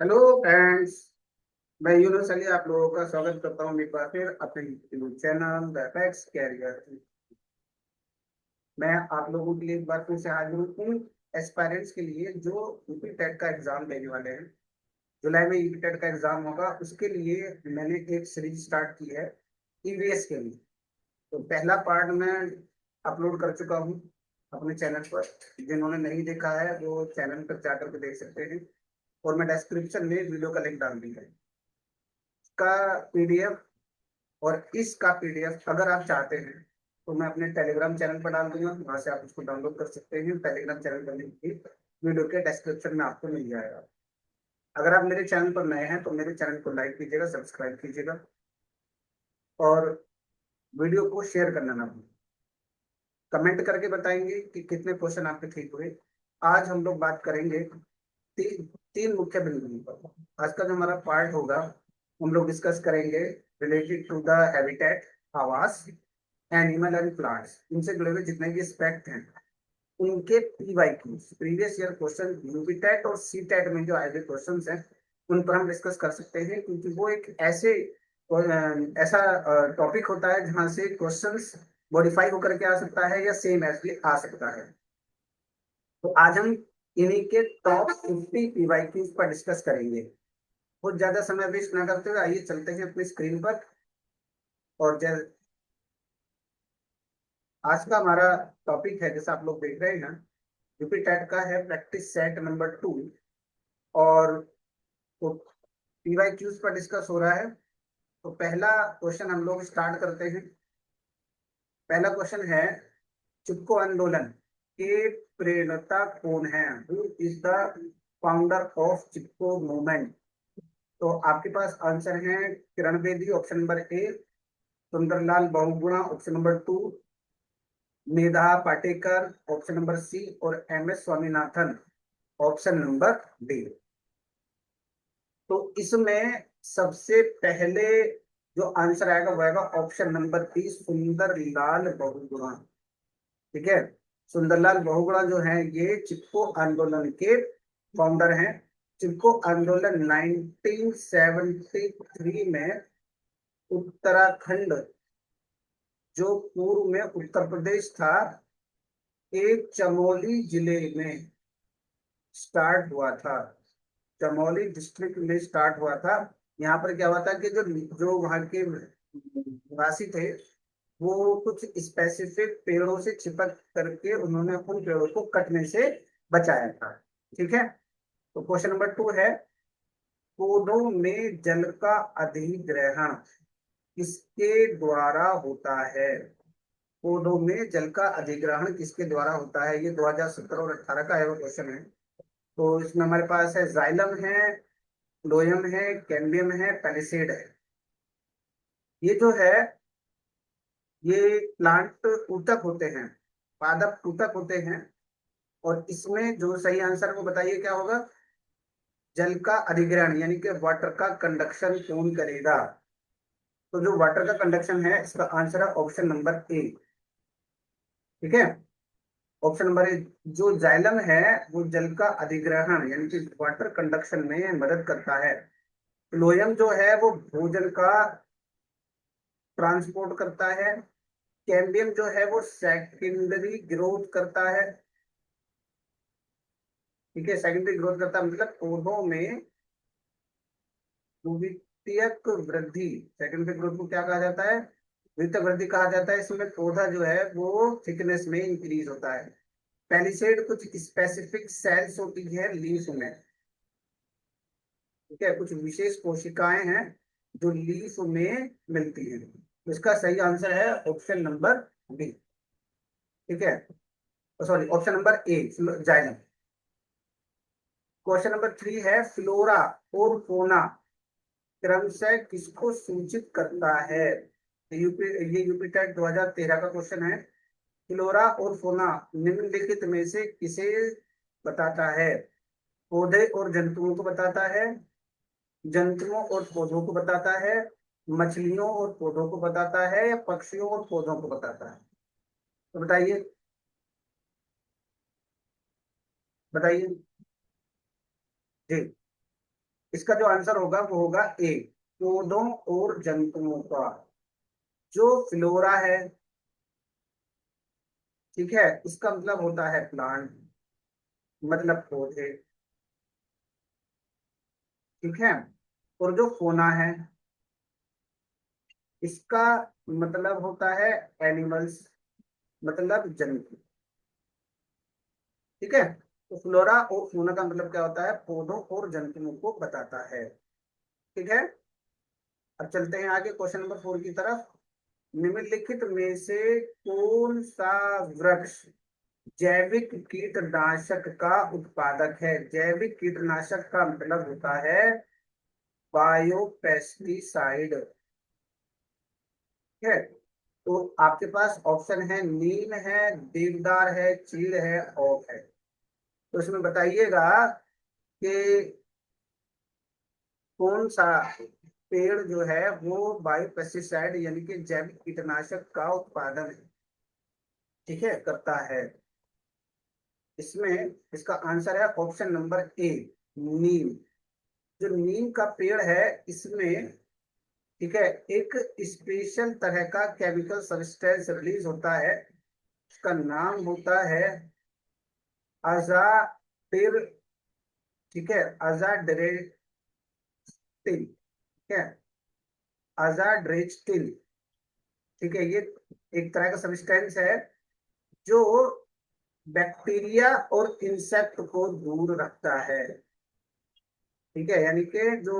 Hello friends. मैं यूनुस अली आप लोगों का स्वागत करता हूँ एक बार फिर अपने YouTube channel The Apex Career. मैं आप लोगों के लिए एक बार फिर से हाजिर हूँ एस्पायरेंट्स के लिए जो यूपी टेट का एग्जाम देने वाले हैं। जुलाई में यूपी टेट का एग्जाम होगा, उसके लिए मैंने एक सीरीज स्टार्ट की है ईवीएस के लिए। तो पहला पार्ट मैं अपलोड कर चुका हूँ अपने चैनल पर। जिन्होंने नहीं देखा है वो चैनल पर जाकर के देख सकते हैं, और मैं डिस्क्रिप्शन में वीडियो का लिंक डाल दी है का पीडीएफ। और इसका पीडीएफ अगर आप चाहते हैं तो मैं अपने टेलीग्राम चैनल पर डाल दूंगा, वहां से आप उसको डाउनलोड कर सकते हैं। टेलीग्राम चैनल का लिंक भी वीडियो के डिस्क्रिप्शन में आपको मिल जाएगा। अगर आप मेरे चैनल पर नए हैं तो मेरे चैनल को लाइक कीजिएगा, सब्सक्राइब कीजिएगा, और वीडियो को शेयर करना ना भूलें। कमेंट करके बताएंगे कि कितने क्वेश्चन आपके ठीक हुए। आज हम लोग बात करेंगे तीन मुख्य बिंदुओं पर। आज का जो हमारा पार्ट होगा हम लोग डिस्कस करेंगे रिलेटेड टू द हैबिटेट, आवास, एनिमल एंड प्लांट्स। इनसे जुड़े हुए जितने भी एस्पेक्ट हैं उनके PYQs, previous year question UP TET और सी टेट में जो आए हुए क्वेश्चन हैं उन पर हम डिस्कस कर सकते हैं, क्योंकि वो एक ऐसा टॉपिक होता है जहां से क्वेश्चंस मॉडिफाई होकर के आ सकता है या सेम एज भी आ सकता है। तो आज हम इन्हीं के टॉप 50 पीवाईक्यूज पर डिस्कस करेंगे। बहुत ज्यादा समय वेस्ट ना करते हुए आइए चलते हैं अपनी स्क्रीन पर। और आज का हमारा टॉपिक है, जैसा आप लोग देख रहे हैं ना, यूपी टेट का है प्रैक्टिस सेट नंबर 2। और तो पीवाईक्यूज पर डिस्कस हो रहा है। तो पहला क्वेश्चन हम लोग स्टार्ट करते हैं। पहला क्वेश्चन है, चिपको आंदोलन के प्रेरणा कौन है? Who is the founder of Chipko movement? तो आपके पास आंसर है Kiran Bedi option number A, Sundarlal Bahuguna option number 2, Medha Patkar option number C, और M S Swaminathan option number D. तो इसमें सबसे पहले जो आंसर आएगा वो आएगा option number B, Sundarlal Bahuguna. ठीक है। सुंदरलाल बहुगुणा जो है ये चिपको आंदोलन के फाउंडर हैं। चिपको आंदोलन 1973 में उत्तराखंड, जो पूर्व में उत्तर प्रदेश था, एक चमोली जिले में स्टार्ट हुआ था। चमोली डिस्ट्रिक्ट में स्टार्ट हुआ था। यहाँ पर क्या हुआ था कि जो जो वहाँ के निवासी थे वो कुछ स्पेसिफिक पेड़ों से चिपक करके उन्होंने उन पेड़ों को कटने से बचाया था। ठीक है। तो क्वेश्चन नंबर 2 है, पौधों में जल का अधिग्रहण किसके द्वारा होता है? पौधों में जल का अधिग्रहण किसके द्वारा होता है? ये 2017 और 18 का है वो क्वेश्चन है। तो इसमें हमारे पास है जाइलम है, लोयम है, कैम्बियम है, पेलिसेड है। ये जो है ये प्लांट ऊतक होते हैं, पादप ऊतक होते हैं। और इसमें जो सही आंसर वो बताइए क्या होगा? जल का अधिग्रहण यानी कि वाटर का कंडक्शन कौन करेगा? तो जो वाटर का कंडक्शन है इसका आंसर है ऑप्शन नंबर ए। ठीक है। ऑप्शन नंबर ए, जो जाइलम है वो जल का अधिग्रहण यानी कि वाटर कंडक्शन में मदद करता है। फ्लोएम जो है वो भोजन का ट्रांसपोर्ट करता है। कैम्बियम जो है वो सेकेंडरी ग्रोथ करता है। ठीक है, सेकेंडरी ग्रोथ करता है मतलब पौधों में द्वितीयक वृद्धि। सेकेंडरी ग्रोथ को क्या कहा जाता है? द्वितीयक वृद्धि कहा जाता है। इसमें पौधा जो है वो थिकनेस में इंक्रीज होता है। पेलिसेड कुछ स्पेसिफिक सेल्स होती है लीव्स में। ठीक है, कुछ विशेष कोशिकाएं हैं जो लीफ में मिलती हैं। तो इसका सही आंसर है ऑप्शन नंबर बी। ठीक है, sorry option number A, xylem. Question number 3 है, फ्लोरा और फोना क्रमशः किसको सूचित करता है? ये यूपी टेट 2013 का क्वेश्चन है। फ्लोरा और फोना निम्नलिखित में से किसे बताता है? पौधे और जंतुओं को बताता है, जंतुओं और पौधों को बताता है, मछलियों और पौधों को बताता है, या पक्षियों और पौधों को बताता है? तो बताइए, बताइए जी। इसका जो आंसर होगा वो होगा ए, पौधों और जंतुओं का। जो फ्लोरा है, ठीक है, इसका मतलब होता है प्लांट, मतलब पौधे, ठीक है। और जो फोना है, इसका मतलब होता है एनिमल्स, मतलब जंतु, ठीक है। तो फ्लोरा और फोना का मतलब क्या होता है, पौधों और जंतुओं को बताता है, ठीक है। अब चलते हैं आगे क्वेश्चन नंबर 4 की तरफ। निम्नलिखित में से कौन सा वृक्ष जैविक कीटनाशक का उत्पादक है? जैविक कीटनाशक का मतलब होता है बायोपेस्टिसाइड, ठीक है। तो आपके पास ऑप्शन है, नीम है, देवदार है, चीड़ है, ओक है। तो इसमें बताइएगा कि कौन सा पेड़ जो है वो बायोपेस्टिसाइड यानी कि जैविक कीटनाशक का उत्पादन, ठीक है, करता है। इसमें इसका आंसर है ऑप्शन नंबर ए, नीम। जो नीम का पेड़ है, इसमें, ठीक है, एक स्पेशल तरह का केमिकल सब्सटेंस रिलीज होता है, उसका नाम होता है अजाडिर, ठीक है, अजाड्रेटिन, ठीक है, अजाड्रेटिन, ठीक है। ये एक तरह का सब्सटेंस है जो बैक्टीरिया और इंसेक्ट को दूर रखता है, ठीक है। यानी कि जो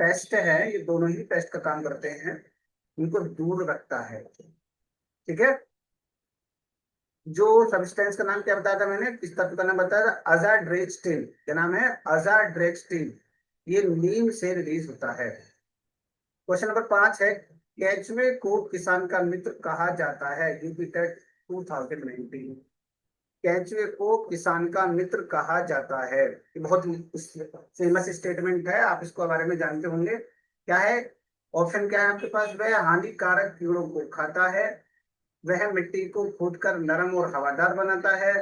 पेस्ट है, ये दोनों ही पेस्ट का काम करते हैं, इनको दूर रखता है, ठीक है। जो सब्सटेंस का नाम क्या बताया था मैंने, किस तत्व का नाम बताया था, अजाड्रेक्टिन, क्या नाम है, अजाड्रेक्टिन। ये नीम से रिलीज होता है। क्वेश्चन नंबर 5 है, केंचुए को किसान का मित्र कहा जाता है? यूपीटेट 2019। केंचुए को किसान का मित्र कहा जाता है, ये बहुत फेमस स्टेटमेंट है, आप इसको बारे में जानते होंगे। क्या है, ऑप्शन क्या है आपके पास, वह हानिकारक कीड़ों को खाता है, वह मिट्टी को खोदकर नरम और हवादार बनाता है,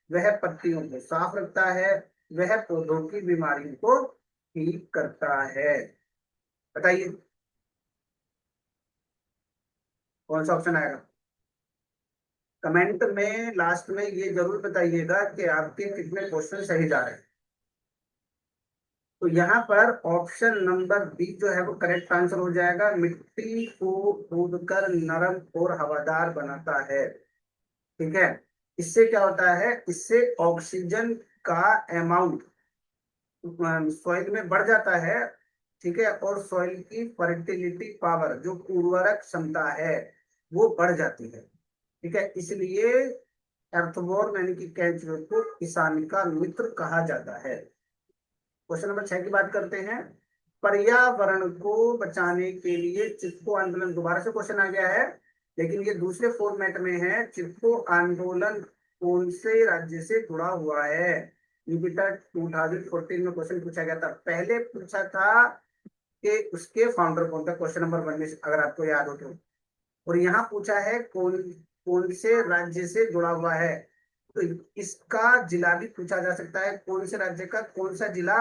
वह पत्तियों को साफ रखता है, वह पौधों की बीमारियों को ठीक करता है। बताइए कौन सा ऑप्शन आएगा। कमेंट में लास्ट में ये जरूर बताइएगा कि आपके कितने क्वेश्चन सही जा रहे हैं। तो यहाँ पर ऑप्शन नंबर बी जो है वो करेक्ट आंसर हो जाएगा, मिट्टी को खोदकर नरम और हवादार बनाता है, ठीक है। इससे क्या होता है, इससे ऑक्सीजन का अमाउंट सॉइल में बढ़ जाता है, ठीक है। और सॉइल की फर्टिलिटी पावर, जो उर्वरक क्षमता है, वो बढ़ जाती है, ठीक है। इसलिए अर्थवॉर्म यानी कि केंचुए को किसान का मित्र कहा जाता है। क्वेश्चन नंबर 6 की बात करते हैं। पर्यावरण को बचाने के लिए चिपको आंदोलन, दोबारा से क्वेश्चन आ गया है, लेकिन ये दूसरे फॉर्मेट में है। चिपको आंदोलन कौन से राज्य से जुड़ा हुआ है? यूपिटर 2014 में क्वेश्चन पूछा गया था। पहले पूछा था कि उसके फाउंडर कौन था, क्वेश्चन नंबर 1 में, अगर आपको याद हो तो। और यहाँ पूछा है कौन कौन से राज्य से जुड़ा हुआ है। तो इसका जिला भी पूछा जा सकता है, कौन से राज्य का कौन सा जिला।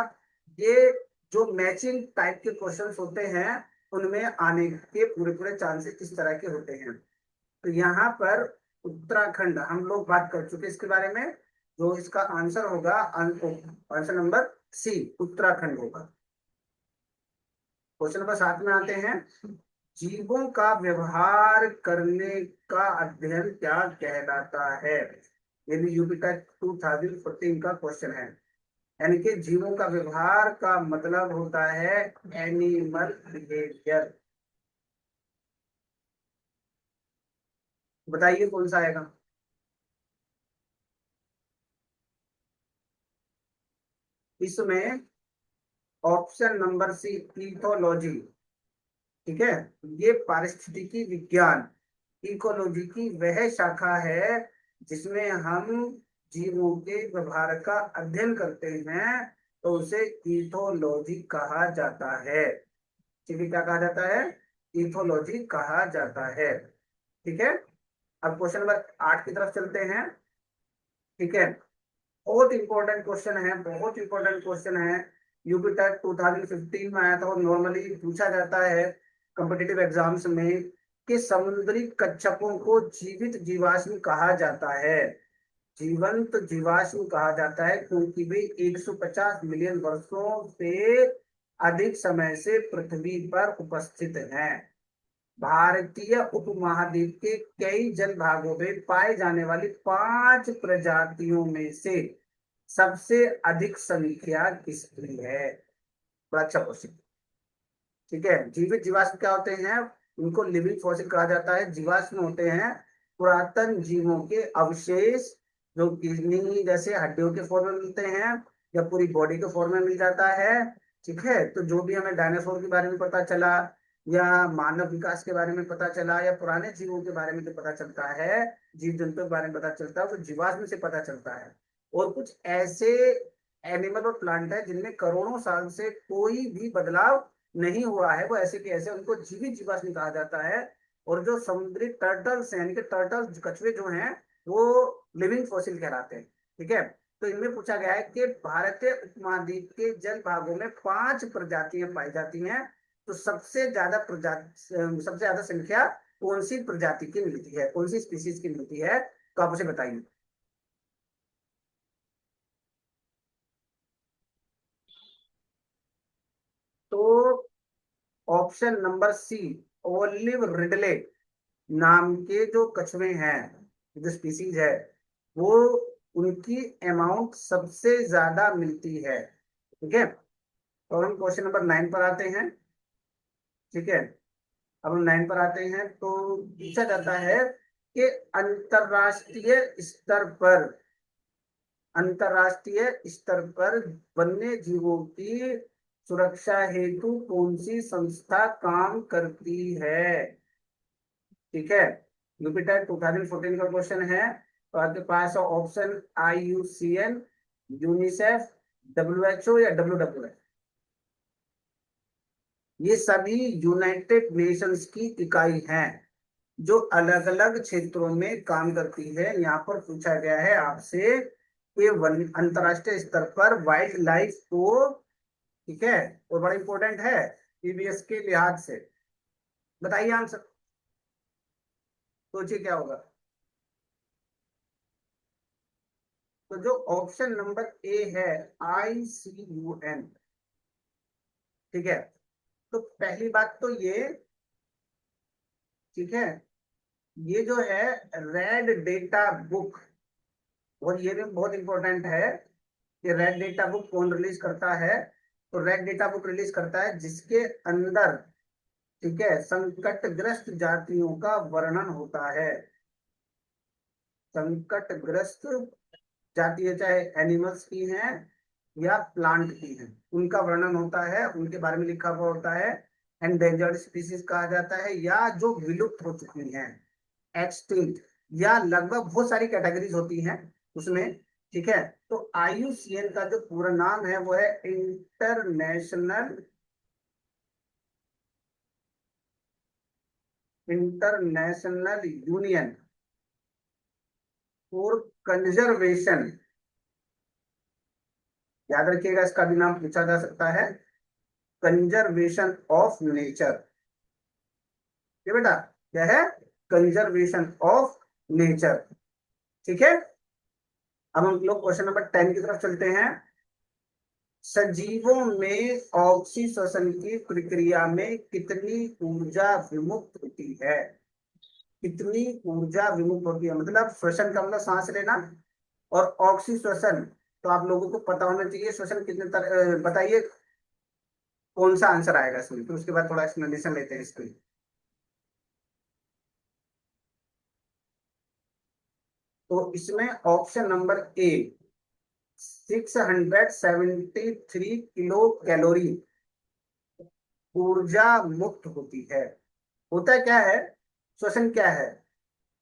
ये जो मैचिंग टाइप के क्वेश्चंस होते हैं, उनमें आने के पूरे पूरे चांसेस इस तरह के होते हैं। तो यहाँ पर उत्तराखंड हम लोग बात कर चुके इसके बारे में। जो इसका आंसर होगा, आंसर नंबर सी, उत्तराखंड होगा। क्वेश्चन नंबर 7 में आते हैं। जीवों का व्यवहार करने का अध्ययन क्या कहलाता है? ये भी यूपी का 2014 का क्वेश्चन है। यानी कि जीवों का व्यवहार का मतलब होता है एनिमल बिहेवियर। बताइए कौन सा आएगा। इसमें ऑप्शन नंबर सी, इथोलॉजी, ठीक है। ये पारिस्थितिकी विज्ञान, इकोलॉजी की वह शाखा है जिसमें हम जीवों के व्यवहार का अध्ययन करते हैं, तो उसे इथोलॉजी कहा जाता है, ठीक है। क्या कहा जाता है? इथोलॉजी कहा जाता है, ठीक है। अब क्वेश्चन नंबर 8 की तरफ चलते हैं, ठीक है। बहुत इंपॉर्टेंट क्वेश्चन है, बहुत इंपॉर्टेंट क्वेश्चन है। यूपी टेट 2015 में आया था और नॉर्मली पूछा जाता है कॉम्पिटिटिव एग्जाम्स में कि समुद्री कच्छपों को जीवित जीवाश्म कहा जाता है। जीवंत जीवाश्म कहा जाता है क्योंकि वे 150 मिलियन वर्षों से अधिक समय से पृथ्वी पर उपस्थित हैं। भारतीय उपमहाद्वीप के कई जल भागों में पाए जाने वाली 5 प्रजातियों में से सबसे अधिक संख्या किसकी है? बड़ा अच्छा क्वेश्चन। ठीक है, जीवित जीवाश्म क्या होते हैं? उनको लिविंग फॉसिल कहा जाता है। जीवाश्म होते हैं पुरातन जीवों के अवशेष जो किडनी जैसे हड्डियों के फॉर्म में मिलते हैं या पूरी बॉडी के फॉर्म में मिल जाता है। ठीक है, तो जो भी हमें डायनासोर के बारे में पता चला या मानव विकास के बारे में पता चला या पुराने जीवों के बारे में जो पता चलता है, जीव जंतु के बारे में पता चलता है, तो जीवाश्म से पता चलता है। और कुछ ऐसे एनिमल और प्लांट है जिनमें करोड़ों साल से कोई भी बदलाव नहीं हुआ है, वो ऐसे के ऐसे, उनको जीवित जीवाश्म कहा जाता है। और जो समुद्री टर्टल्स हैं, इनके टर्टल्स कछुए जो हैं, वो लिविंग फॉसिल कहलाते हैं। ठीक है, तो इनमें पूछा गया है कि भारतीय उपमहाद्वीप के जल भागों में 5 प्रजातियां पाई जाती हैं, तो सबसे ज्यादा प्रजाति, सबसे ज्यादा संख्या कौन सी प्रजाति की मिलती है, कौन सी स्पीसीज की मिलती है? तो आप उसे बताइए। तो option number C, olive ridley नाम के जो कछुए हैं, जो स्पीसीज है, वो उनकी अमाउंट सबसे ज्यादा मिलती है। ठीक है, तो हम क्वेश्चन नंबर 9 पर आते हैं। ठीक है, अब हम 9 पर आते हैं तो पूछा जाता है कि अंतरराष्ट्रीय स्तर पर अंतरराष्ट्रीय स्तर पर वन्य जीवों की सुरक्षा हेतु कौन सी संस्था काम करती है? ठीक है, यूपीटेट 2014 का क्वेश्चन है। तो आपके पास ऑप्शन IUCN, यूनिसेफ, WHO या WWF। ये सभी यूनाइटेड नेशंस की इकाई हैं जो अलग अलग क्षेत्रों में काम करती है। यहाँ पर पूछा गया है आपसे कि अंतरराष्ट्रीय स्तर पर वाइल्ड लाइफ को, ठीक है, और बड़ा इंपॉर्टेंट है EVS के लिहाज से। बताइए आंसर, सोचिए क्या होगा। तो जो ऑप्शन नंबर ए है, ICUN। ठीक है, तो पहली बात तो ये, ठीक है, ये जो है रेड डेटा बुक, और ये भी बहुत इंपॉर्टेंट है कि रेड डेटा बुक कौन रिलीज करता है? तो रेड डेटा बुक रिलीज करता है जिसके अंदर, ठीक है, संकटग्रस्त जातियों का वर्णन होता है। संकटग्रस्त जाति, चाहे एनिमल्स की हैं या प्लांट की हैं, उनका वर्णन होता है, उनके बारे में लिखा हुआ होता है। एंडेंजर्ड स्पीसीज कहा जाता है, या जो विलुप्त हो चुकी हैं, एक्सटिंक्ट, या लगभग बहुत सारी कैटेगरीज होती हैं उसमें। ठीक है, तो IUCN का जो पूरा नाम है वो है इंटरनेशनल यूनियन फॉर कंजर्वेशन। याद रखिएगा, इसका भी नाम पूछा जा सकता है, कंजर्वेशन ऑफ नेचर। ये बेटा क्या है? Conservation of nature. ठीक है, अब हम लोग क्वेश्चन नंबर 10 की तरफ चलते हैं। सजीवों में ऑक्सीश्वसन की प्रक्रिया में कितनी ऊर्जा विमुक्त होती है? कितनी ऊर्जा विमुक्त होती है, मतलब श्वसन का मतलब सांस लेना, और ऑक्सीश्वसन तो आप लोगों को पता होना चाहिए। श्वसन कितने तरह, बताइए कौन सा आंसर आएगा इसमें, फिर उसके बाद थोड़ा एक्सप्लेनेशन लेते हैं इसके। तो इसमें ऑप्शन नंबर ए, 673 किलो ऊर्जा मुक्त होती है। होता क्या है? श्वसन क्या है?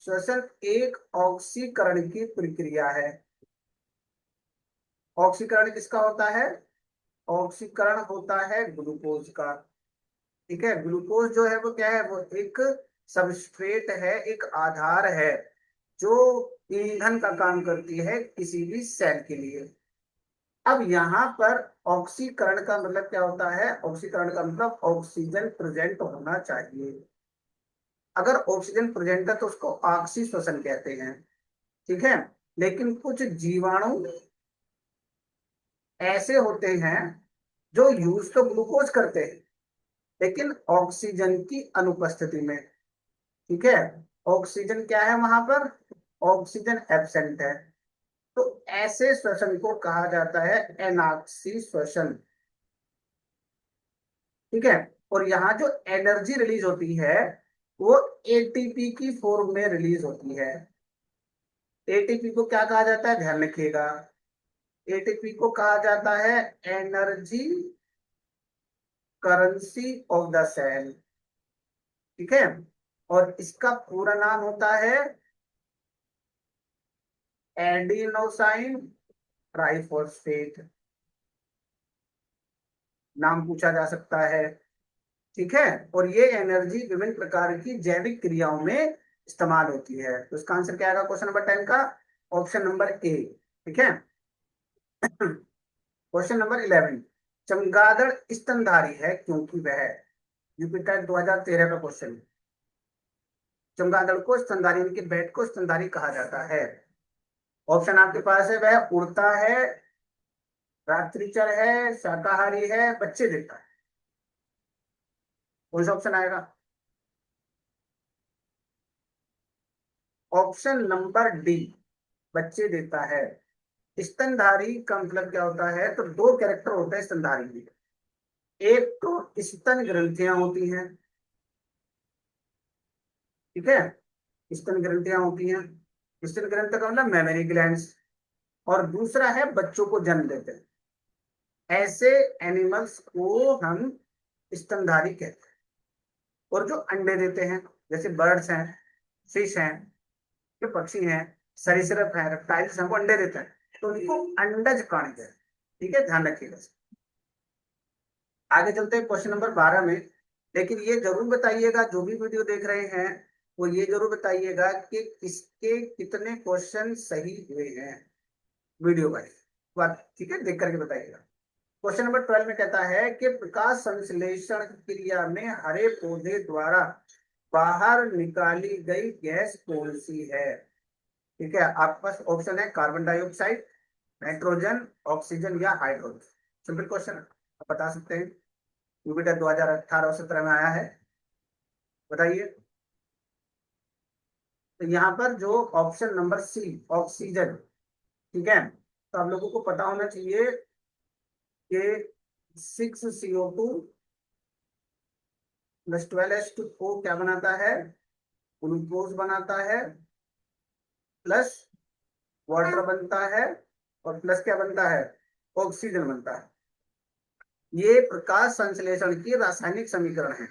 श्वसन एक ऑक्सीकरण की प्रक्रिया है। ऑक्सीकरण किसका होता है? ऑक्सीकरण होता है ग्लूकोज का। ठीक है, ग्लूकोज जो है वो क्या है? वो एक सबस्ट्रेट है, एक आधार है जो ईंधन का काम करती है किसी भी सेल के लिए। अब यहाँ पर ऑक्सीकरण का मतलब क्या होता है? ऑक्सीकरण का मतलब ऑक्सीजन प्रेजेंट होना चाहिए। अगर ऑक्सीजन प्रेजेंट है तो उसको ऑक्सी श्वसन कहते हैं, ठीक है। लेकिन कुछ जीवाणु ऐसे होते हैं जो यूज तो ग्लूकोज करते हैं लेकिन ऑक्सीजन की अनुपस्थिति में, ठीक है। ऑक्सीजन क्या है वहां पर? ऑक्सीजन एब्सेंट है। तो ऐसे श्वसन को कहा जाता है एनाक्सी श्वसन, ठीक है। और यहाँ जो एनर्जी रिलीज होती है वो एटीपी की फॉर्म में रिलीज होती है। एटीपी को क्या कहा जाता है? ध्यान रखिएगा, एटीपी को कहा जाता है energy currency of the cell, ठीक है। और इसका पूरा नाम होता है एडिनोसाइन ट्राइफॉस्फेट, नाम पूछा जा सकता है, ठीक है। और ये एनर्जी विभिन्न प्रकार की जैविक क्रियाओं में इस्तेमाल होती है। तो इसका आंसर क्या आएगा क्वेश्चन नंबर 10 का? ऑप्शन नंबर ए, ठीक है। क्वेश्चन नंबर 11, चमगादड़ स्तनधारी है क्योंकि वह, यूपीटेट 2013 का क्वेश्चन। चमगादड़ को स्तनधारी, इनके बैट को स्तनधारी कहा जाता है। ऑप्शन आपके पास है, वह उड़ता है, रात्रिचर है, शाकाहारी है, बच्चे देता है। कौन सा ऑप्शन आएगा? ऑप्शन नंबर डी, बच्चे देता है। स्तनधारी का मतलब क्या होता है? तो दो कैरेक्टर होते हैं स्तनधारी में। एक तो स्तन ग्रंथियां होती हैं, ठीक है, स्तन ग्रंथियां होती हैं। स्तन ग्रंथि का मतलब मेमोरी ग्लैंड्स। और दूसरा है बच्चों को जन्म देते हैं। ऐसे एनिमल्स को हम स्तनधारी कहते हैं। और जो अंडे देते हैं, जैसे बर्ड्स हैं, फिश हैं, जो पक्षी हैं, सरीसृप हैं, रेप्टाइल्स हैं, वो अंडे देते हैं, तो उनको अंडज प्राणी कहते हैं, ठीक है, ध्यान रखिएगा। आगे चलते हैं क्वेश्चन नंबर 12 में। लेकिन ये जरूर बताइएगा, जो भी वीडियो देख रहे हैं वो ये जरूर बताइएगा कि किसके कितने क्वेश्चन सही हुए हैं वीडियो वाइज, बात ठीक है, देख करके बताइएगा। क्वेश्चन नंबर 12 में कहता है कि प्रकाश संश्लेषण क्रिया में हरे पौधे द्वारा बाहर निकाली गई गैस कौन सी है? ठीक है, आपके पास ऑप्शन है कार्बन डाइऑक्साइड, नाइट्रोजन, ऑक्सीजन या हाइड्रोजन। सिंपल क्वेश्चन, आप बता सकते हैं। यूपीटेट 2018-17 में आया है, बताइए। तो यहाँ पर जो ऑप्शन नंबर सी, ऑक्सीजन, ठीक है। तो आप लोगों को पता होना चाहिए कि 6CO2 प्लस 12H2O क्या बनाता है? ग्लूकोज बनाता है, प्लस वाटर बनता है, और प्लस क्या बनता है? ऑक्सीजन बनता है। ये प्रकाश संश्लेषण की रासायनिक समीकरण है।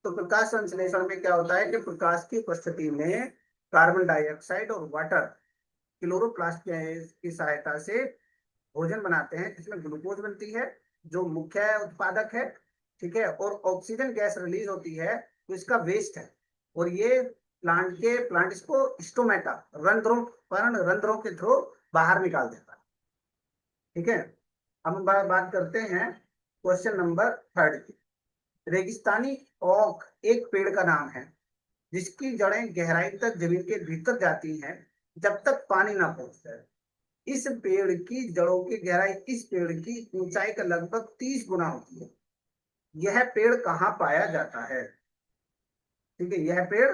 तो प्रकाश संश्लेषण में क्या होता है कि प्रकाश की उपस्थिति में कार्बन डाइऑक्साइड और वाटर क्लोरोप्लास्ट की सहायता से भोजन बनाते हैं, जिसमें ग्लूकोज बनती है जो मुख्य उत्पादक है, ठीक है। और ऑक्सीजन गैस रिलीज होती है तो इसका वेस्ट है। और ये प्लांट इसको स्टोमेटा, रंध्रों, पर्ण रंध्रों के थ्रू बाहर निकाल देता है, ठीक है। अब हम बात करते हैं क्वेश्चन नंबर 3 की। रेगिस्तानी ओक एक पेड़ का नाम है जिसकी जड़ें गहराई तक जमीन के भीतर जाती हैं जब तक पानी ना पहुंचता है। इस पेड़ की जड़ों की गहराई इस पेड़ की ऊंचाई का लगभग 30 गुना होती है। यह पेड़ कहाँ पाया जाता है? ठीक है, यह पेड़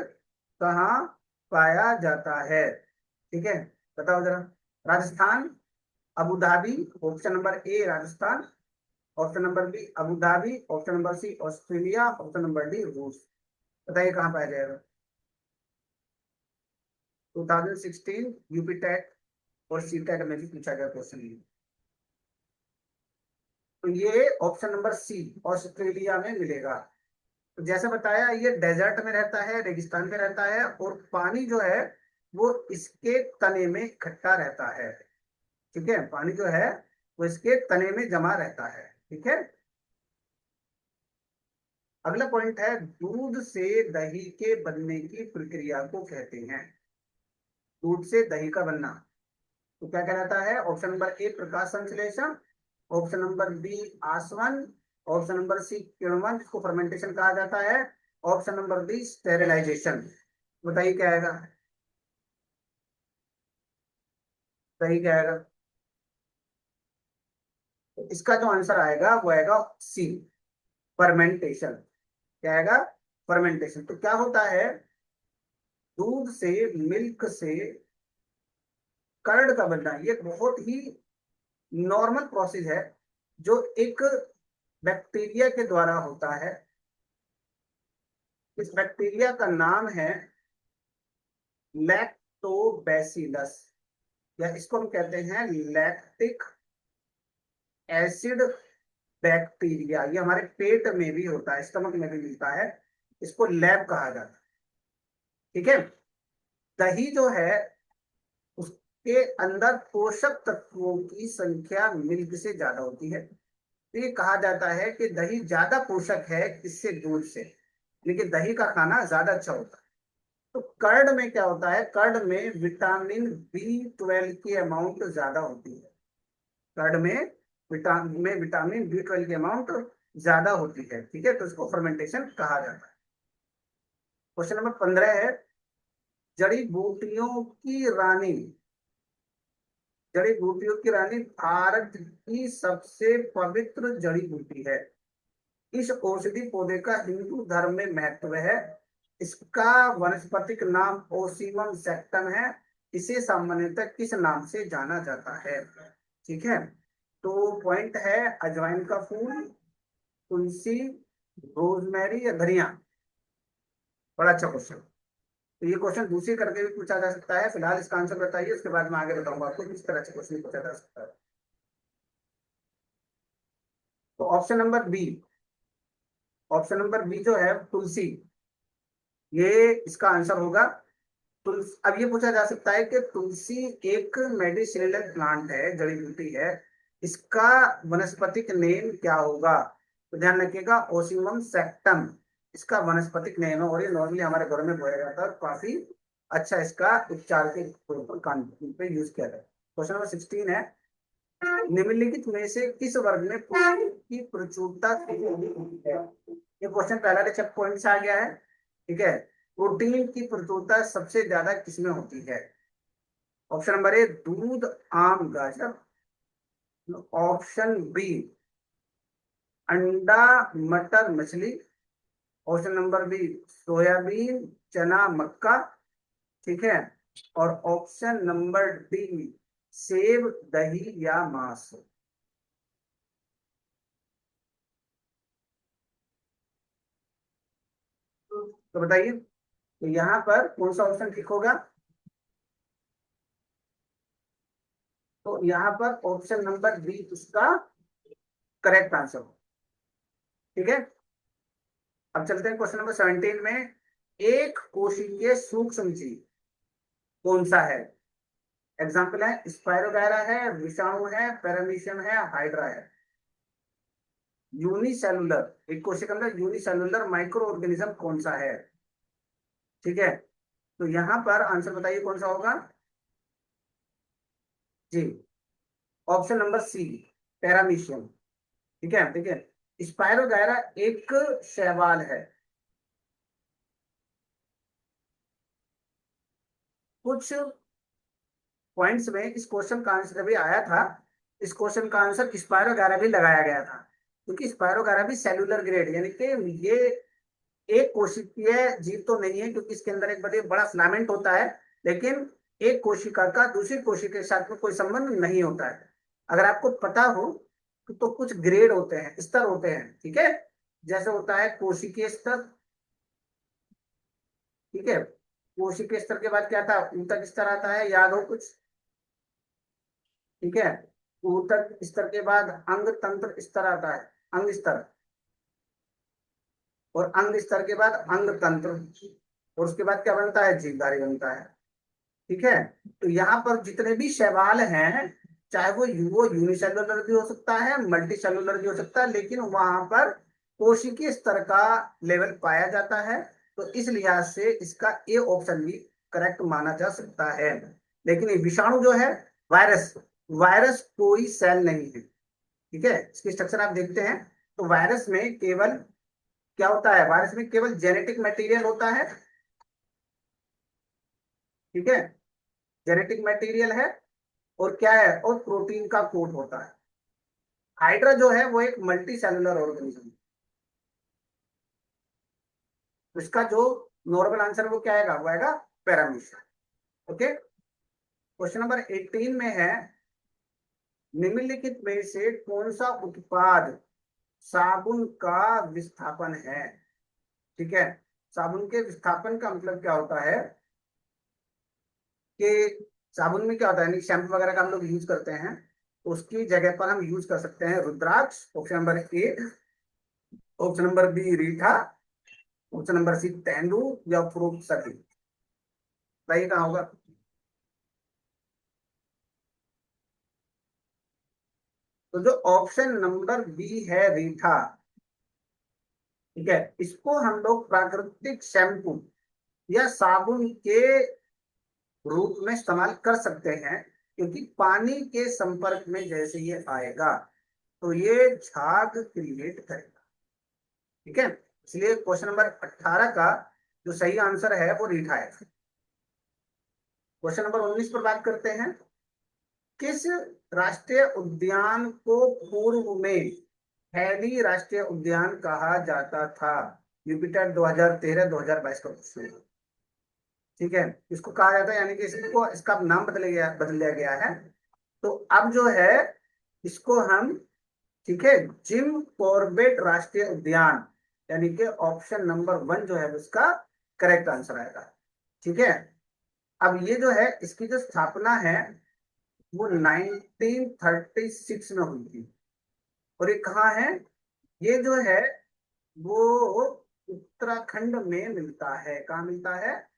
कहाँ पाया जाता है? ठीक है, बताओ जरा। Rajasthan, Abu Dhabi, option number A Rajasthan, option number B Abu Dhabi, option number C Australia, option number D रूस। बताइए कहाँ पाया जाएगा? 2016 यूपी टेट और सी टेट में भी पूछा गया क्वेश्चन। तो ये ऑप्शन नंबर सी ऑस्ट्रेलिया में मिलेगा। तो जैसे बताया, ये डेजर्ट में रहता है, रेगिस्तान में रहता है, और पानी जो है वो इसके तने में इकट्ठा रहता है, ठीक है। पानी जो है वो इसके तने में जमा रहता है, ठीक है। अगला पॉइंट है, दूध से दही के बनने की प्रक्रिया को कहते हैं। दूध से दही का बनना, तो क्या कहलाता है? ऑप्शन नंबर ए प्रकाश संश्लेषण, ऑप्शन नंबर बी आसवन, ऑप्शन नंबर सी किण्वन जिसको फर्मेंटेशन कहा जाता है, ऑप्शन नंबर डी स्टेरिलाइजेशन। बताइए क्या आएगा? सही क्या आएगा? तो इसका जो आंसर आएगा वो आएगा सी, फर्मेंटेशन। क्या आएगा? फर्मेंटेशन। तो क्या होता है, दूध से, मिल्क से कर्ड का बनना, ये बहुत ही नॉर्मल प्रोसेस है जो एक बैक्टीरिया के द्वारा होता है। इस बैक्टीरिया का नाम है लैक्टोबैसिलस, या इसको हम कहते हैं लैक्टिक एसिड बैक्टीरिया। ये हमारे पेट में भी होता है, स्टमक में भी मिलता है, इसको लैब कहा जाता है। ठीक है। दही जो है उसके अंदर पोषक तत्वों की संख्या मिल्क से ज्यादा होती है, तो ये कहा जाता है कि दही ज्यादा पोषक है इससे, दूध से, लेकिन दही का खाना ज्यादा अच्छा होता है। तो कर्ड में क्या होता है, कर्ड में विटामिन बी 12 की अमाउंट ज्यादा होती है। कर्ड में विटामिन बी 12 की अमाउंट ज्यादा होती है। ठीक है, तो इसको फर्मेंटेशन कहा जाता है। क्वेश्चन नंबर 15 है, जड़ी बूटियों की रानी, जड़ी बूटियों की रानी भारत की सबसे पवित्र जड़ी बूटी है। इस औषधि पौधे का हिंदू धर्म में महत्व है। इसका वनस्पतिक नाम ओसिमम सेक्टम है। इसे सामान्यतः किस नाम से जाना जाता है? ठीक है। तो पॉइंट है अजवाइन का फूल, तुलसी, रोजमेरी या धनिया। बड़ा अच्छा क्वेश्चन। तो ये क्वेश्चन दूसरी करके भी पूछा जा सकता है। फिलहाल इसका आंसर बताइए, उसके बाद मैं आगे बताऊंगा आपको किस तरह से क्वेश्चन पूछा जा सकता है। तो option number B, option number B जो है तुलसी, ये इसका आंसर होगा। तुलसी। अब ये पूछा जा सकता है कि तुलसी एक मेडिसिनल प्लांट है, जड़ी बूटी है, इसका वनस्पतिक नेम क्या होगा? तो ध्यान रखिएगा, ओसिमम सेक्टम इसका वनस्पतिक नेम है, और ये नॉर्मली हमारे घरों में बोया जाता है, काफी अच्छा इसका उपचार के काम पे यूज किया जाता है। क्वेश्चन नंबर 16 है, निम्नलिखित में से किस वर्ग में प्रोटीन की प्रचुरता सबसे अधिक होती है? ये क्वेश्चन पहला चेक पॉइंट से आ गया है। ठीक है। प्रोटीन की प्रचुरता सबसे ज्यादा किसमें होती है? ऑप्शन नंबर ए दूध, आम, गाजर, ऑप्शन बी अंडा, मटर, मछली, ऑप्शन नंबर बी सोयाबीन, चना, मक्का। ठीक है। और ऑप्शन नंबर डी सेब, दही या मांस। तो बताइए, तो यहाँ पर कौन सा ऑप्शन ठीक होगा? तो यहाँ पर ऑप्शन नंबर बी उसका करेक्ट आंसर हो। ठीक है। अब चलते हैं क्वेश्चन नंबर 17 में, एक कोशिकीय सूक्ष्म जीव कौन सा है? एग्जाम्पल है स्पायरोगायरा है, विषाणु है, पैरामीशियम है, हाइड्रा है। यूनिसेलुलर, एक कोशिका के अंदर यूनिसेलुलर माइक्रो ऑर्गेनिज्म कौन सा है? ठीक है। तो यहाँ पर आंसर बताइए कौन सा होगा? जी, ऑप्शन नंबर सी पैरामीशियम। ठीक है। ठीक है। स्पायरोगायरा एक शैवाल है। कुछ पॉइंट्स में इस क्वेश्चन का आंसर भी आया था, इस क्वेश्चन का आंसर स्पायरोगायरा भी लगाया गया था, क्योंकि स्पायरोगायरा भी सेलुलर ग्रेड, यानी कि ये एक कोशिकीय जीव तो नहीं है, क्योंकि इसके अंदर एक बड़े बड़ा फिलामेंट होता है, लेकिन एक कोशिका का दूसरी कोशिका के साथ में कोई संबंध नहीं होता है। अगर आपको पता हो तो कुछ ग्रेड होते हैं, स्तर होते हैं। ठीक है। जैसे होता है कोशिकीय स्तर। ठीक है। कोशिकीय स्तर के बाद क्या था, ऊतक स्तर आता है, याद हो कुछ? ठीक है। ऊतक स्तर के बाद अंग तंत्र स्तर आता है, अंग स्तर, और अंग स्तर के बाद अंग तंत्र, और उसके बाद क्या बनता है, जीवधारी बनता है। ठीक है। तो यहाँ पर जितने भी शैवाल हैं, चाहे वो यूनिसेलुलर भी हो सकता है, मल्टी सेलुलर भी हो सकता है, लेकिन वहां पर कोशिकीय स्तर का लेवल पाया जाता है, तो इस लिहाज से इसका ए ऑप्शन भी करेक्ट माना जा सकता है। लेकिन ये विषाणु जो है वायरस, वायरस कोई सेल नहीं है, ठीक है। इसकी स्ट्रक्चर आप देखते हैं तो वायरस में केवल क्या होता है, वायरस में केवल जेनेटिक मटेरियल होता है, ठीक है, जेनेटिक मटेरियल है, और क्या है, और प्रोटीन का कोट होता है। हाइड्रा जो है वो एक मल्टी सेलुलर ऑर्गेनिज्म। उसका जो नॉर्मल आंसर वो क्या आएगा, वो आएगा पैरामीटर। ओके, क्वेश्चन नंबर 18 में है, निम्नलिखित में से कौन सा उत्पाद साबुन का विस्थापन है, ठीक है। साबुन के विस्थापन का मतलब क्या होता है कि साबुन में क्या होता है, शैम्पू वगैरह का हम लोग यूज करते हैं, उसकी जगह पर हम यूज कर सकते हैं rudraksha, option number A, option number B रीठा, ऑप्शन नंबर सी तेंदू, या फ्रूट सटी। बताइए कहाँ होगा। तो जो ऑप्शन नंबर बी है रीठा, ठीक है, इसको हम लोग प्राकृतिक शैम्पू या साबुन के रूप में इस्तेमाल कर सकते हैं, क्योंकि पानी के संपर्क में जैसे ये आएगा तो ये झाग क्रिएट करेगा, ठीक है। इसलिए क्वेश्चन नंबर 18 का जो सही आंसर है वो रीठा है। क्वेश्चन नंबर 19 पर बात करते हैं, किस राष्ट्रीय उद्यान को पूर्व में हैली राष्ट्रीय उद्यान कहा जाता था। यूपिटर 2013-2022 का क्वेश्चन है, ठीक है। इसको कहा जाता है, यानी कि इसको इसका नाम बदल दिया गया है। तो अब जो है इसको हम, ठीक है, जिम कॉर्बेट राष्ट्रीय उद्यान, यानी कि ऑप्शन नंबर 1 जो है उसका करेक्ट आंसर आएगा, ठीक है। अब ये जो है इसकी जो स्थापना है वो 1936 में हुई थी, और ये कहाँ है, ये जो है वो उत्तराखंड में मिलता है। कहाँ मिलता है,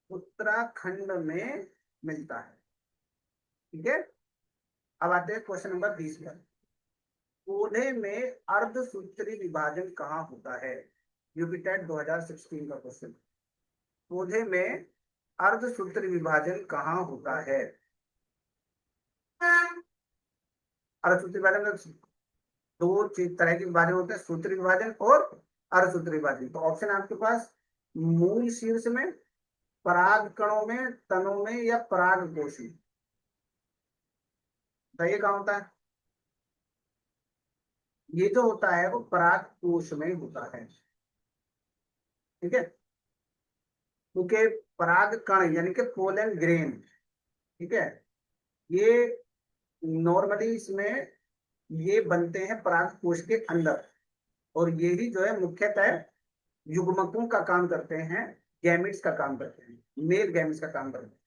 उत्तराखंड में मिलता है, ठीक है। अब आते हैं क्वेश्चन नंबर 20 पर, पौधे में अर्धसूत्री विभाजन कहाँ होता है। यूपी टेट 2016 का क्वेश्चन, पौधे में अर्धसूत्री विभाजन कहाँ होता है। अर्धसूत्री विभाजन में दो तरह के विभाजन होते हैं, सूत्री विभाजन और अर्धसूत्री विभाजन। तो ऑप्शन आपके पास, मूल शीर्ष में, पराग कणों में, तनों में, या पराग कोश में। बताइए कहाँ होता है। ये जो होता है वो पराग कोश में होता है, ठीक है, क्योंकि पराग कण यानी कि पोलन ग्रेन, ठीक है, ये नॉर्मली इसमें ये बनते हैं पराग कोश के अंदर, और ये ही जो है मुख्यतः युग्मकों का काम करते हैं, गैमेट्स का काम करते हैं, मेल गैमेट्स का काम करते हैं।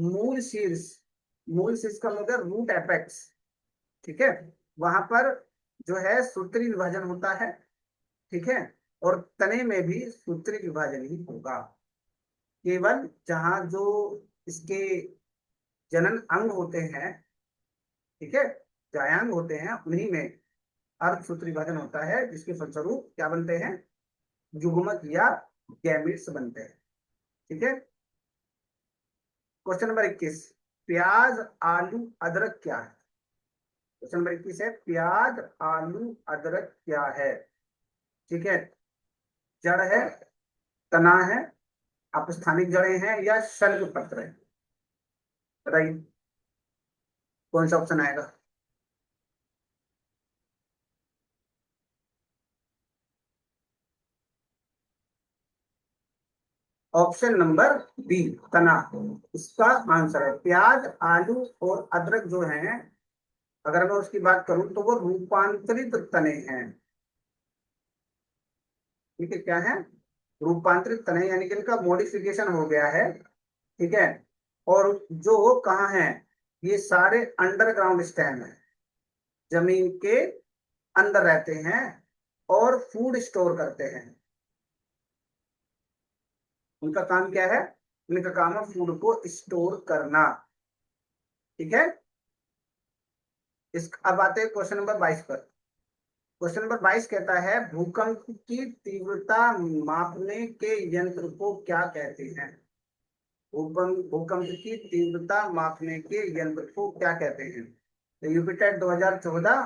मूल शीर्ष, मूल शीर्ष का मतलब रूट एपेक्स, ठीक है, वहां पर जो है सूत्री विभाजन होता है, ठीक है, और तने में भी सूत्री विभाजन ही होगा। केवल जहां जो इसके जनन अंग होते हैं, ठीक है, जायांग होते हैं, उन्हीं में अर्धसूत्री विभाजन होता है, जिसके फलस्वरूप क्या बनते हैं, युग्मक या गैमेट्स बनते हैं, ठीक है। क्वेश्चन नंबर 21, प्याज आलू अदरक क्या है। क्वेश्चन नंबर 21 है, प्याज आलू अदरक क्या है, ठीक है। जड़ है, तना है, अपस्थानिक जड़ें हैं, या शल्क पत्र है। बताइए कौन सा ऑप्शन आएगा। ऑप्शन नंबर बी तना इसका आंसर है। प्याज आलू और अदरक जो है, अगर मैं उसकी बात करूं तो वो रूपांतरित तने हैं, ठीक है, क्या है, रूपांतरित तने, यानी कि इनका मॉडिफिकेशन हो गया है, ठीक है। और जो कहाँ है, ये सारे अंडरग्राउंड स्टेम है, जमीन के अंदर रहते हैं और फूड स्टोर करते हैं। उनका काम क्या है, उनका काम है फूड को स्टोर करना, ठीक है। इस अब आते हैं क्वेश्चन नंबर 22 पर। क्वेश्चन नंबर 22 कहता है, भूकंप की तीव्रता मापने के यंत्र को क्या कहते हैं। भूकंप की तीव्रता मापने के यंत्र को क्या कहते हैं? तो यूपीटेट 2014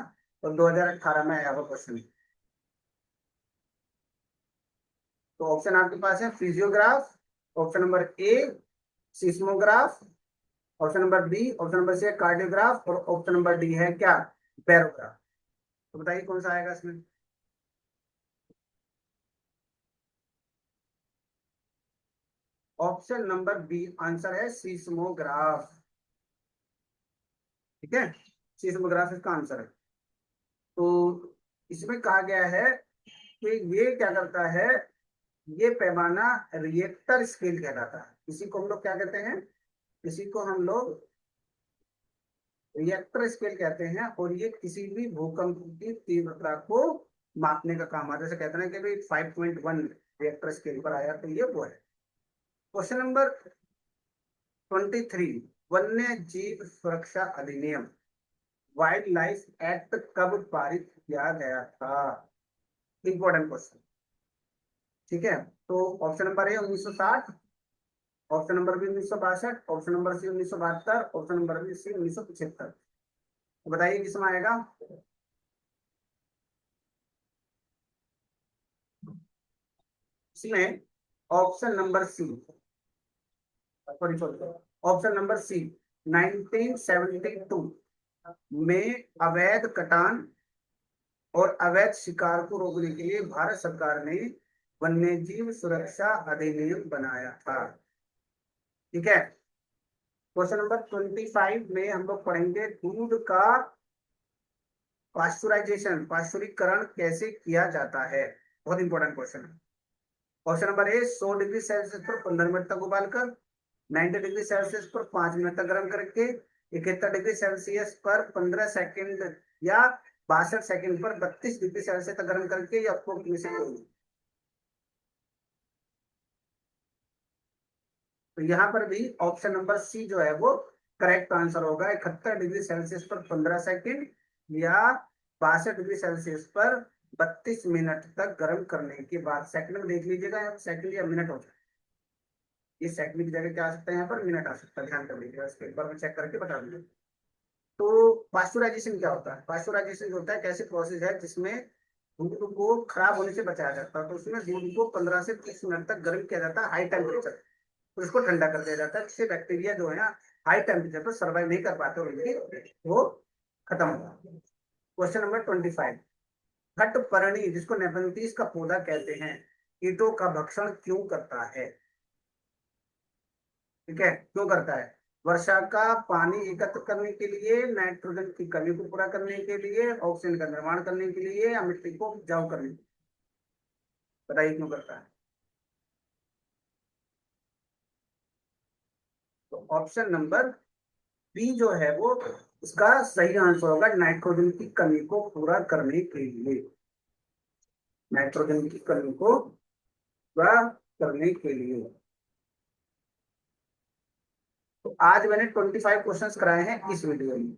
और 2018 में आया हुआ क्वेश्चन। तो ऑप्शन आपके पास है physiograph, option number A seismograph, option number B, option number C cardiograph और ऑप्शन नंबर डी है क्या बैरोग्राफ। तो बताइए कौन सा आएगा इसमें। ऑप्शन नंबर बी आंसर है सिस्मोग्राफ। ठीक है, सिस्मोग्राफ इसका आंसर है। तो इसमें कहा गया है कि ये क्या करता है, ये पैमाना रिएक्टर स्केल कहलाता है। इसी को हम लोग क्या कहते हैं, इसी को हम लोग रिएक्टर स्केल कहते हैं। और ये किसी भी भूकंप की तीव्रता को मापने का काम आता है। जैसे कहते हैं कि भाई 5.1 रिएक्टर स्केल पर आया, तो ये वो है। क्वेश्चन नंबर 23, वन्य जीव सुरक्षा अधिनियम वाइल्ड लाइफ एक्ट कब पारित किया गया था? Important question. ठीक है, तो option number A 1960, option number B 1962, option number C 1972, option number B C 1975। तो बताइए किसमें आएगा। इसमें option number C, sorry sorry, option number C 1972 में अवैध कटान और अवैध शिकार को रोकने के लिए भारत सरकार ने वन्यजीव सुरक्षा अधिनियम बनाया था। ठीक है, क्वेश्चन नंबर 25 में हम लोग पढ़ेंगे दूध का पाश्चुराइजेशन, पाश्चुरीकरण कैसे किया जाता है। बहुत इंपॉर्टेंट क्वेश्चन है। ऑप्शन नंबर ए 100 डिग्री सेल्सियस पर 15 मिनट तक उबालकर, 90 डिग्री सेल्सियस पर 5 मिनट तक गर्म करके, 71 डिग्री सेल्सियस पर 15 सेकंड या 62 सेकंड पर 32 डिग्री सेल्सियस तक गर्म करके, या उपरोक्त में से कोई। तो यहाँ पर भी ऑप्शन नंबर सी जो है वो करेक्ट आंसर होगा। 71 डिग्री सेल्सियस पर 15 सेकंड या 62 डिग्री सेल्सियस पर 32 मिनट तक गर्म करने के बाद। सेकंड में देख लीजिएगा, यहाँ सेकंड या मिनट होता है। ये सेकंड की जगह क्या आ सकता है, यहाँ पर मिनट आ सकता है। ध्यान कर लीजिएगा, इसके एक बार मैं चेक करके बता दूंगा। तो पास्चुराइजेशन क्या होता है? पास्चुराइजेशन होता है एक ऐसी प्रोसेस है जिसमें दूध को खराब होने से बचाया जाता है। तो उसमें दूध को 15 से 30 मिनट तक गर्म किया जाता है हाई टेम्परेचर, तो उसको ठंडा कर दिया जाता है, जिससे बैक्टीरिया जो है ना हाई टेम्परेचर पर सर्वाइव नहीं कर पाते, उनकी वो खत्म होगा। क्वेश्चन नंबर 25, घटपर्णी जिसको नेफंतीस का पौधा कहते हैं, कीटों का भक्षण क्यों करता है? ठीक है, क्यों करता है? वर्षा का पानी एकत्र करने के लिए, नाइट्रोजन की कमी को पूरा करने के लिए, ऑक्सीजन का निर्माण करने के लिए, या मिट्टी को उपजाऊ करने के लिए। बताइए क्यों करता है। तो ऑप्शन नंबर बी जो है वो उसका सही आंसर होगा, नाइट्रोजन की कमी को पूरा करने के लिए। नाइट्रोजन की कमी को पूरा करने के लिए। तो आज मैंने 25 क्वेश्चंस कराए हैं इस वीडियो में।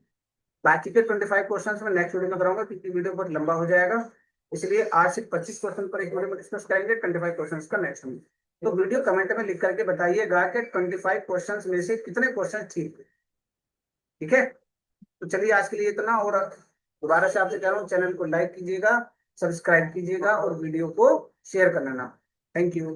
बाकी के 25 क्वेश्चंस मैं नेक्स्ट वीडियो में कराऊंगा, क्योंकि वीडियो बहुत लंबा हो जाएगा। इसलिए आज सिर्फ 25 क्वेश्चन पर एक वीडियो में डिस्कस करेंगे, 25 क्वेश्चंस का नेक्स्ट में। तो वीडियो कमेंट में लिख करके बताइएगा कि 25 क्वेश्चंस में से कितने क्वेश्चन ठीक है। ठीक है, तो चलिए आज के लिए इतना। और दोबारा से आपसे कह रहा हूँ, चैनल को लाइक कीजिएगा, सब्सक्राइब कीजिएगा और वीडियो को शेयर कर लेना। Thank you.